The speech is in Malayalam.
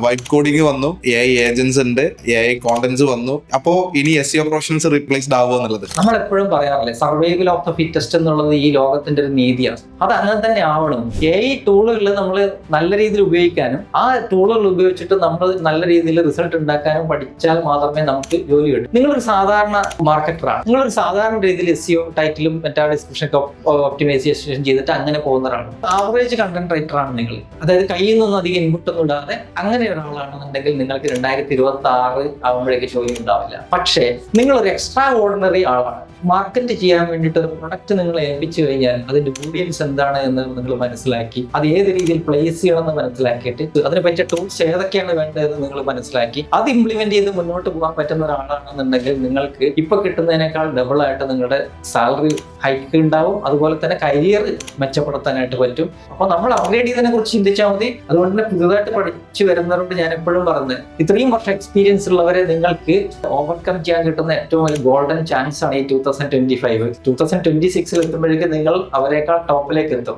വൈബ് കോഡിങ് വന്നു, AI ഏജൻസ് ഉണ്ട്, AI കോണ്ടന്റ്സ് വന്നു. അപ്പോ ഇനി SEO പ്രൊഫഷണൽസ് റീപ്ലേസ്ഡ് ആവുക എന്നുള്ളത് നമ്മൾ എപ്പോഴും പറയാറില്ലേ, സർവൈവൽ ഓഫ് ദ ഫിറ്റസ്റ്റ് എന്നുള്ളത് ഈ ലോകത്തിന്റെ ഒരു നീതിയാണ്. അത് അങ്ങനെ തന്നെ ആവണം. AI ടൂളുകൾ നമ്മൾ നല്ല രീതിയിൽ ഉപയോഗിക്കാനും ആ ടൂളുകൾ ഉപയോഗിച്ചിട്ട് നമ്മൾ നല്ല രീതിയിൽ റിസൾട്ട് ഉണ്ടാക്കാനും പഠിച്ചാൽ മാത്രമേ നമുക്ക് ജോലി കിട്ടൂ. നിങ്ങളൊരു സാധാരണ മാർക്കറ്ററാണ്, നിങ്ങളൊരു സാധാരണ രീതിയിൽ SEO ടൈറ്റിലും മെറ്റാ ഡിസ്ക്രിപ്ഷൻ ഒപ്റ്റിമൈസേഷൻ ചെയ്തിട്ട് അങ്ങനെ പോകുന്ന ഒരാളാണ്. ആവറേജ് കണ്ടന്റ് റൈറ്റർ ആണ് നിങ്ങൾ. അതായത് കയ്യിൽ നിന്നൊന്നും അധികം ഇൻപുട്ട് ഒന്നും ഇടാതെ അങ്ങനെ ഒരാളാണെന്നുണ്ടെങ്കിൽ നിങ്ങൾക്ക് 2026 ആകുമ്പോഴേക്ക് ജോലി ഉണ്ടാവില്ല. പക്ഷേ നിങ്ങളൊരു എക്സ്ട്രാ ഓർഡിനറി ആളാണ്. മാർക്കറ്റ് ചെയ്യാൻ വേണ്ടിയിട്ട് ഒരു പ്രൊഡക്റ്റ് നിങ്ങൾ ഏൽപ്പിച്ചു കഴിഞ്ഞാൽ അതിന്റെ ഓഡിയൻസ് എന്താണ് എന്ന് നിങ്ങൾ മനസ്സിലാക്കി, അത് ഏത് രീതിയിൽ പ്ലേസ് ചെയ്യണമെന്ന് മനസ്സിലാക്കിയിട്ട് അതിനെ പറ്റിയ ടൂൾസ് ഏതൊക്കെയാണ് വേണ്ടതെന്ന് നിങ്ങൾ മനസ്സിലാക്കി അത് ഇംപ്ലിമെന്റ് ചെയ്ത് മുന്നോട്ട് പോകാൻ പറ്റുന്ന ഒരാളാണെന്നുണ്ടെങ്കിൽ നിങ്ങൾക്ക് ഇപ്പൊ കിട്ടുന്നതിനേക്കാൾ ഡബിൾ ആയിട്ട് നിങ്ങളുടെ സാലറി ഹൈക്ക് ഉണ്ടാവും. അതുപോലെ തന്നെ കരിയർ മെച്ചപ്പെടുത്താനായിട്ട് പറ്റും. അപ്പോൾ നമ്മൾ അപ്ഗ്രേഡ് ചെയ്തതിനെ കുറിച്ച് ചിന്തിച്ചാൽ മതി. അതുകൊണ്ട് തന്നെ പുതുതായിട്ട് പഠിച്ചു വരുന്നവരോട് ഞാൻ എപ്പോഴും പറയുന്നത്, ഇത്രയും വർഷം എക്സ്പീരിയൻസ് ഉള്ളവരെ നിങ്ങൾക്ക് ഓവർകം ചെയ്യാൻ കിട്ടുന്ന ഏറ്റവും വലിയ ഗോൾഡൻ ചാൻസ് ആണ് ഈ 2025. 2026 എത്തുമ്പോഴേക്ക് നിങ്ങൾ അവരെക്കാൾ ടോപ്പിലേക്ക് എത്തും.